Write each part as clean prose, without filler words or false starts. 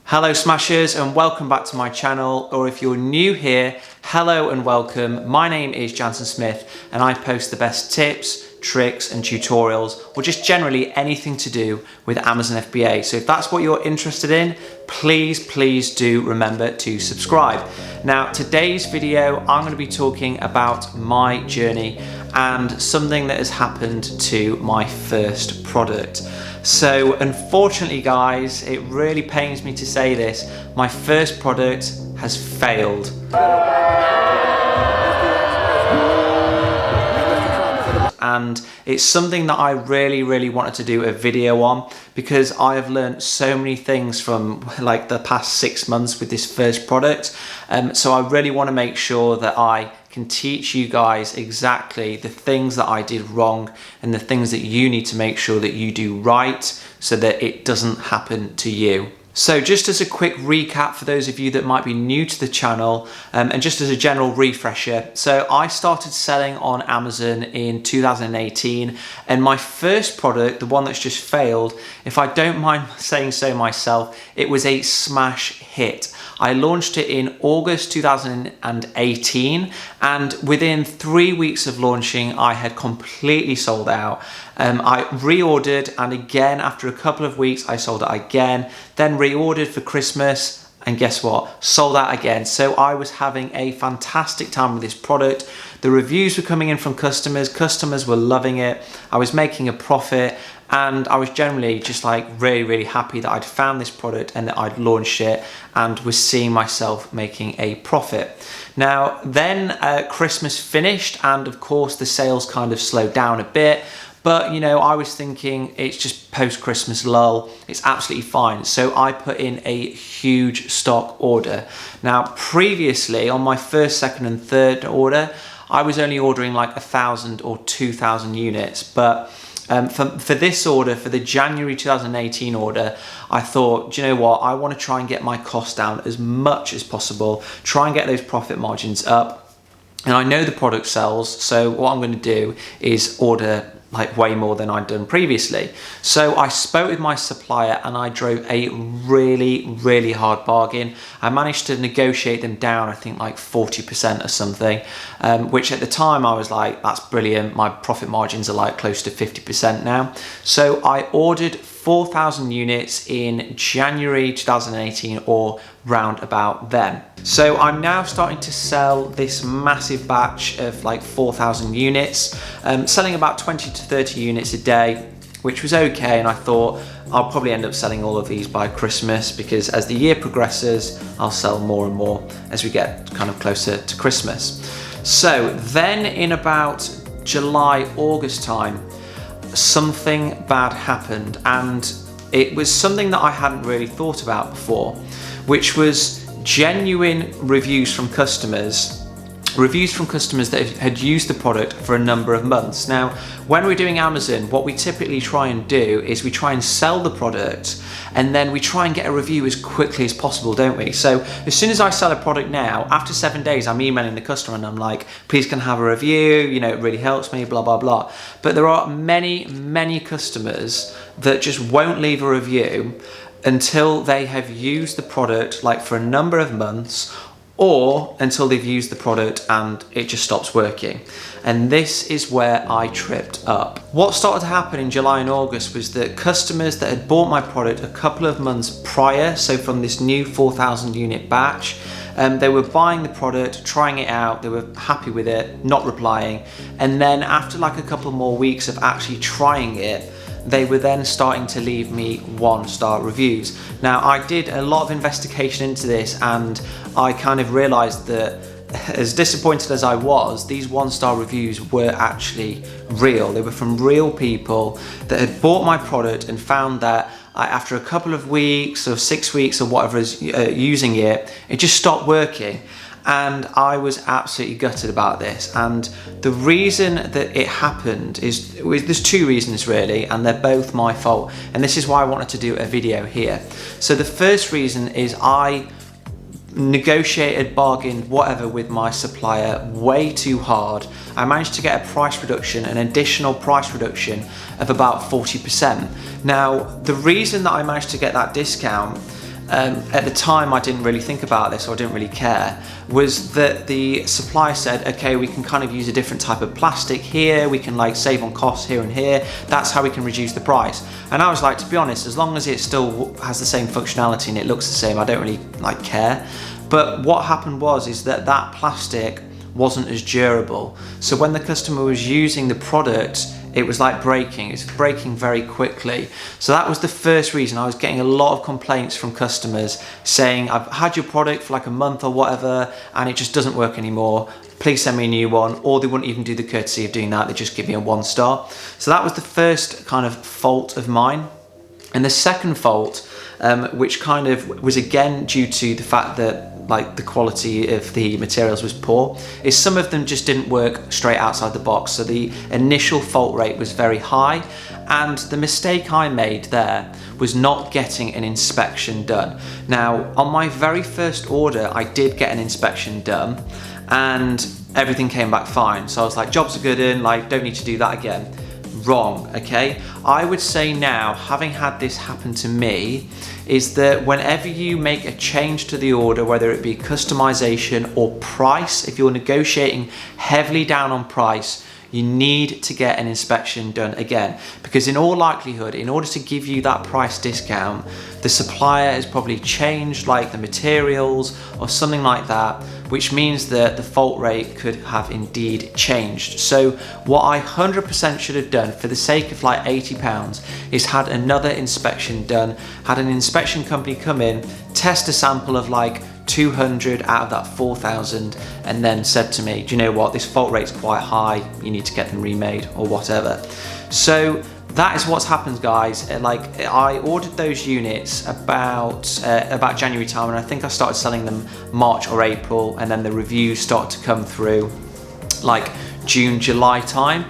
Hello Smashers and welcome back to my channel, or if you're new here, hello and welcome. My name is Jansen Smith and I post the best tips, tricks and tutorials, or just generally anything to do with Amazon FBA. So if that's what you're interested in, please do remember to subscribe. Now today's video, I'm going to be talking about my journey and something that has happened to my first product. So unfortunately guys, it really pains me to say this, my first product has failed. And it's something that I really wanted to do a video on because I have learned so many things from like the past 6 months with this first product. So I really want to make sure that I can teach you guys exactly the things that I did wrong and the things that you need to make sure that you do right so that it doesn't happen to you. So just as a quick recap for those of you that might be new to the channel, and just as a general refresher, so I started selling on Amazon in 2018 and my first product, the one that's just failed, if I don't mind saying so myself, it was a smash hit. I launched it in August 2018 and within 3 weeks of launching I had completely sold out. I reordered and again after a couple of weeks I sold it again, then reordered for Christmas and guess what? Sold out again. So I was having a fantastic time with this product. The reviews were coming in from customers were loving it, I was making a profit and I was generally just like really happy that I'd found this product and that I'd launched it and was seeing myself making a profit. Now then Christmas finished and of course the sales kind of slowed down a bit. But you know, I was thinking it's just post-Christmas lull, it's absolutely fine. So I put in a huge stock order. Now previously on my first, second and third order, I was only ordering like 1,000 or 2,000 units. But for this order, for the January 2018 order, I thought, do you know what? I want to try and get my costs down as much as possible, try and get those profit margins up. And I know the product sells, so what I'm going to do is order like way more than I'd done previously. So I spoke with my supplier and I drove a really hard bargain. I managed to negotiate them down, I think like 40% or something, which at the time I was like, that's brilliant. My profit margins are like close to 50% now. So I ordered 4,000 units in January 2018 or round about then. So I'm now starting to sell this massive batch of like 4,000 units, selling about 20 to 30 units a day, which was okay. And I thought I'll probably end up selling all of these by Christmas because as the year progresses, I'll sell more and more as we get kind of closer to Christmas. So then in about July, August time, something bad happened and it was something that I hadn't really thought about before, which was genuine reviews from customers that had used the product for a number of months. Now, when we're doing Amazon, what we typically try and do is we try and sell the product and then we try and get a review as quickly as possible, don't we? So as soon as I sell a product now, after 7 days, I'm emailing the customer and I'm like, please can I have a review? You know, it really helps me, blah, blah, blah. But there are many customers that just won't leave a review until they have used the product like for a number of months or until they've used the product and it just stops working. And this is where I tripped up. What started to happen in July and August was that customers that had bought my product a couple of months prior, so from this new 4,000 unit batch, they were buying the product, trying it out, they were happy with it, not replying. And then after like a couple more weeks of actually trying it, they were then starting to leave me 1-star reviews. Now I did a lot of investigation into this and I kind of realized that as disappointed as I was, these 1-star reviews were actually real. They were from real people that had bought my product and found that after a couple of weeks or 6 weeks or whatever is using it, it just stopped working. And I was absolutely gutted about this. And the reason that it happened is, there's two reasons really, and they're both my fault. And this is why I wanted to do a video here. So the first reason is I negotiated, bargained, whatever with my supplier way too hard. I managed to get a price reduction, an additional price reduction of about 40%. Now, the reason that I managed to get that discount at the time I didn't really think about this, or I didn't really care, was that the supplier said, okay, we can kind of use a different type of plastic here, we can like save on costs here and here, that's how we can reduce the price. And I was like, to be honest, as long as it still has the same functionality and it looks the same, I don't really like care. But what happened is that that plastic wasn't as durable. So when the customer was using the product, it was like breaking. It's breaking very quickly. So that was the first reason. I was getting a lot of complaints from customers saying, I've had your product for like a month or whatever, and it just doesn't work anymore. Please send me a new one. Or they wouldn't even do the courtesy of doing that. They just give me a 1 star. So that was the first kind of fault of mine. And the second fault, which kind of was again due to the fact that like the quality of the materials was poor, is some of them just didn't work straight outside the box. So the initial fault rate was very high, and the mistake I made there was not getting an inspection done. Now, on my very first order, I did get an inspection done and everything came back fine. So I was like, jobs are good in, like don't need to do that again. Wrong, okay? I would say now, having had this happen to me, is that whenever you make a change to the order, whether it be customization or price, if you're negotiating heavily down on price, you need to get an inspection done again, because in all likelihood, in order to give you that price discount, the supplier has probably changed like the materials or something like that, which means that the fault rate could have indeed changed. So what I 100% should have done for the sake of like £80 is had another inspection done, had an inspection company come in, test a sample of like 200 out of that 4,000, and then said to me, do you know what, this fault rate's quite high, you need to get them remade or whatever. So that is what's happened, guys. Like, I ordered those units about January time, and I think I started selling them March or April, and then the reviews started to come through like June, July time.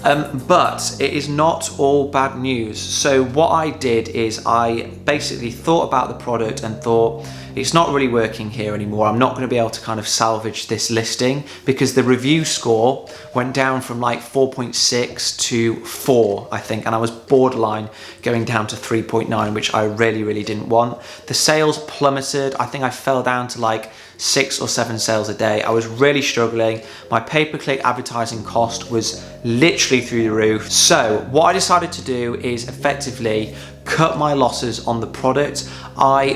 But it is not all bad news. So what I did is I basically thought about the product and thought, it's not really working here anymore. I'm not going to be able to kind of salvage this listing, because the review score went down from like 4.6 to 4, I think, and I was borderline going down to 3.9, which I really didn't want. The sales plummeted. I think I fell down to like 6 or 7 sales a day. I was really struggling. My pay-per-click advertising cost was literally through the roof. So what I decided to do is effectively cut my losses on the product. I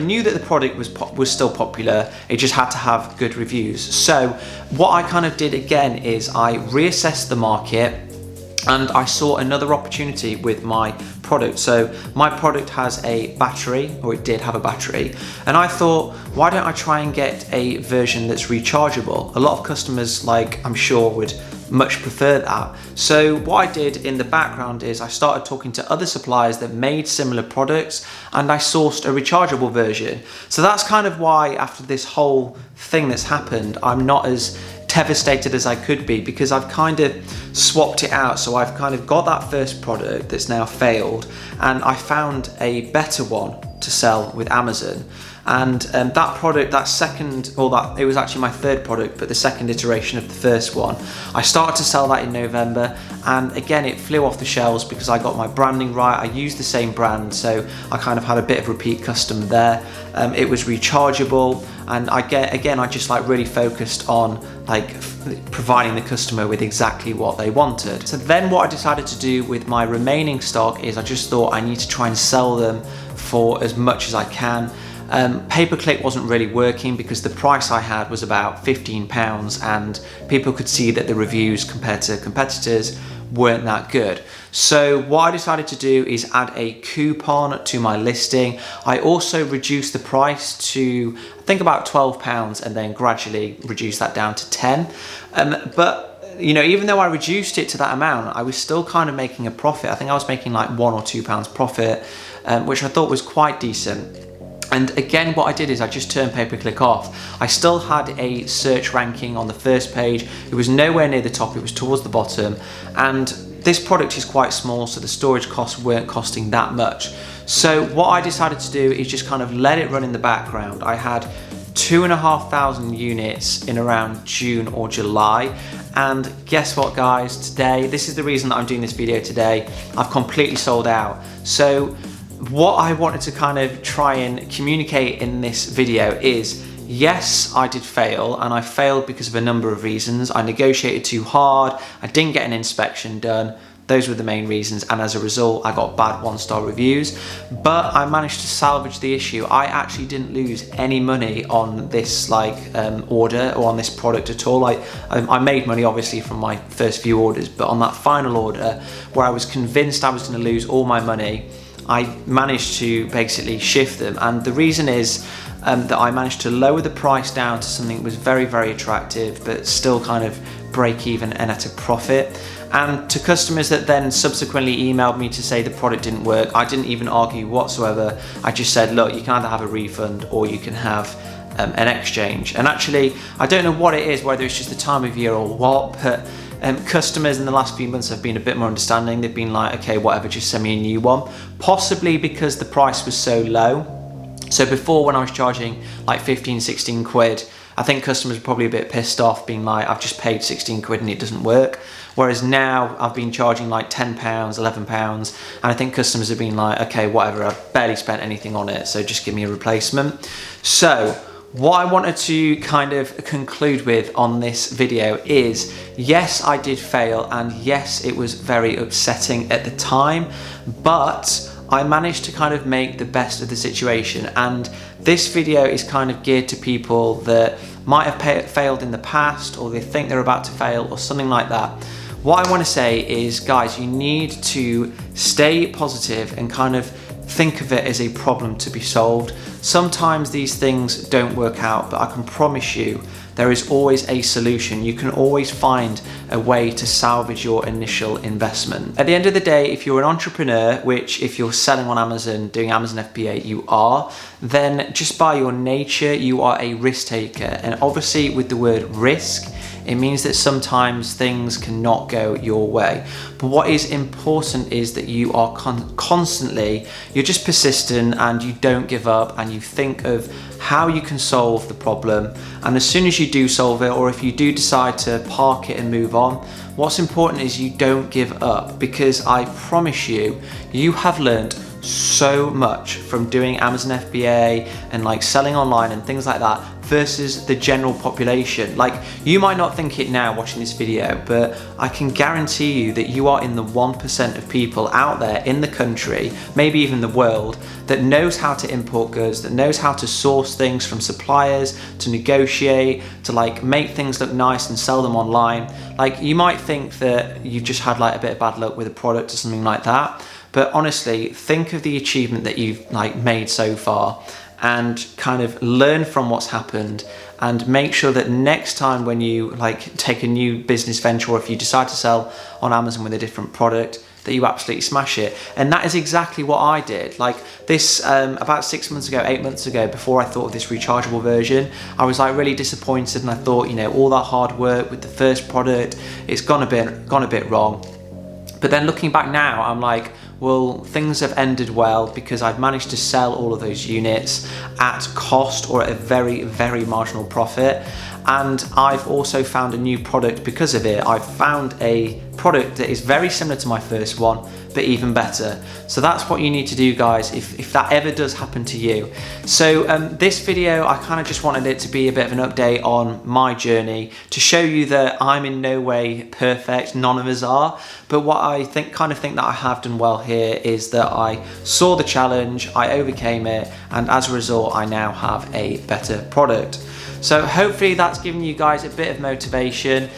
knew that the product was still popular, it just had to have good reviews. So what I kind of did again is I reassessed the market, and I saw another opportunity with my product. So my product has a battery, or it did have a battery, and I thought, why don't I try and get a version that's rechargeable? A lot of customers, like I'm sure, would much prefer that. So what I did in the background is I started talking to other suppliers that made similar products, and I sourced a rechargeable version. So that's kind of why, after this whole thing that's happened, I'm not as devastated as I could be, because I've kind of swapped it out. So I've kind of got that first product that's now failed, and I found a better one to sell with Amazon. And that product, that second, or that, it was actually my third product, but the second iteration of the first one, I started to sell that in November, and again it flew off the shelves because I got my branding right. I used the same brand, so I kind of had a bit of repeat customer there. It was rechargeable, and I just like really focused on like providing the customer with exactly what they wanted. So then what I decided to do with my remaining stock is I just thought I need to try and sell them for as much as I can. Pay-per-click wasn't really working because the price I had was about £15, and people could see that the reviews compared to competitors weren't that good. So what I decided to do is add a coupon to my listing. I also reduced the price to, I think, about £12, and then gradually reduced that down to 10. But you know, even though I reduced it to that amount, I was still kind of making a profit. I think I was making like £1 or £2 profit, which I thought was quite decent. And again, what I did is I just turned pay-per-click off. I still had a search ranking on the first page. It was nowhere near the top, it was towards the bottom. And this product is quite small, so the storage costs weren't costing that much. So what I decided to do is just kind of let it run in the background. I had 2,500 units in around June or July. And guess what, guys, today, this is the reason that I'm doing this video today, I've completely sold out. So what I wanted to kind of try and communicate in this video is, yes, I did fail, and I failed because of a number of reasons. I negotiated too hard, I didn't get an inspection done. Those were the main reasons, and as a result I got bad 1-star reviews, but I managed to salvage the issue. I actually didn't lose any money on this order or on this product at all. I made money obviously from my first few orders, but on that final order where I was convinced I was going to lose all my money, I managed to basically shift them. And the reason is that I managed to lower the price down to something that was very, very attractive, but still kind of break even and at a profit. And to customers that then subsequently emailed me to say the product didn't work, I didn't even argue whatsoever. I just said, look, you can either have a refund or you can have an exchange. And actually, I don't know what it is, whether it's just the time of year or what, but customers in the last few months have been a bit more understanding. They've been like, okay, whatever, just send me a new one. Possibly because the price was so low. So before, when I was charging like 15, 16 quid, I think customers are probably a bit pissed off, being like, I've just paid 16 quid and it doesn't work. Whereas now I've been charging like £10, £11, and I think customers have been like, okay, whatever, I've barely spent anything on it, so just give me a replacement. So what I wanted to kind of conclude with on this video is, yes, I did fail, and yes, it was very upsetting at the time, but I managed to kind of make the best of the situation. And this video is kind of geared to people that might have failed in the past, or they think they're about to fail or something like that. What I want to say is, guys, you need to stay positive and kind of think of it as a problem to be solved. Sometimes these things don't work out, but I can promise you there is always a solution. You can always find a way to salvage your initial investment. At the end of the day, if you're an entrepreneur, which if you're selling on Amazon, doing Amazon FBA, you are, then just by your nature, you are a risk taker. And obviously with the word risk, it means that sometimes things cannot go your way. But what is important is that you are constantly, you're just persistent and you don't give up, and you think of how you can solve the problem. And as soon as you do solve it, or if you do decide to park it and move on, what's important is you don't give up, because I promise you, you have learned so much from doing Amazon FBA and like selling online and things like that versus the general population. Like, you might not think it now watching this video, but I can guarantee you that you are in the 1% of people out there in the country, maybe even the world, that knows how to import goods, that knows how to source things from suppliers, to negotiate, to like make things look nice and sell them online. Like, you might think that you've just had like a bit of bad luck with a product or something like that, but honestly, think of the achievement that you've like made so far, and kind of learn from what's happened, and make sure that next time when you like take a new business venture, or if you decide to sell on Amazon with a different product, that you absolutely smash it. And that is exactly what I did. Like this, about 6 months ago, 8 months ago, before I thought of this rechargeable version, I was like really disappointed, and I thought, you know, all that hard work with the first product, it's gone a bit wrong. But then looking back now, I'm like, well, things have ended well, because I've managed to sell all of those units at cost or at a very, very marginal profit. And I've also found a new product because of it. I've found a product that is very similar to my first one, but even better. So that's what you need to do, guys, if that ever does happen to you. So this video, I kind of just wanted it to be a bit of an update on my journey, to show you that I'm in no way perfect, none of us are. But what I kind of think that I have done well here is that I saw the challenge, I overcame it, and as a result, I now have a better product. So hopefully that's given you guys a bit of motivation.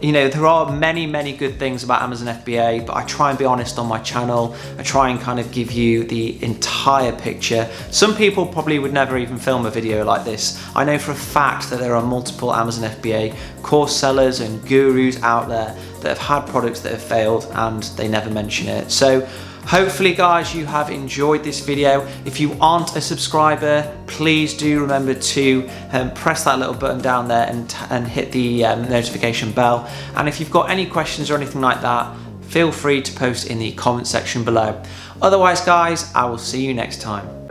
You know, there are many, many good things about Amazon FBA, but I try and be honest on my channel. I try and kind of give you the entire picture. Some people probably would never even film a video like this. I know for a fact that there are multiple Amazon FBA course sellers and gurus out there that have had products that have failed and they never mention it. So hopefully, guys, you have enjoyed this video. If you aren't a subscriber, please do remember to press that little button down there and hit the notification bell. And if you've got any questions or anything like that, feel free to post in the comment section below. Otherwise, guys, I will see you next time.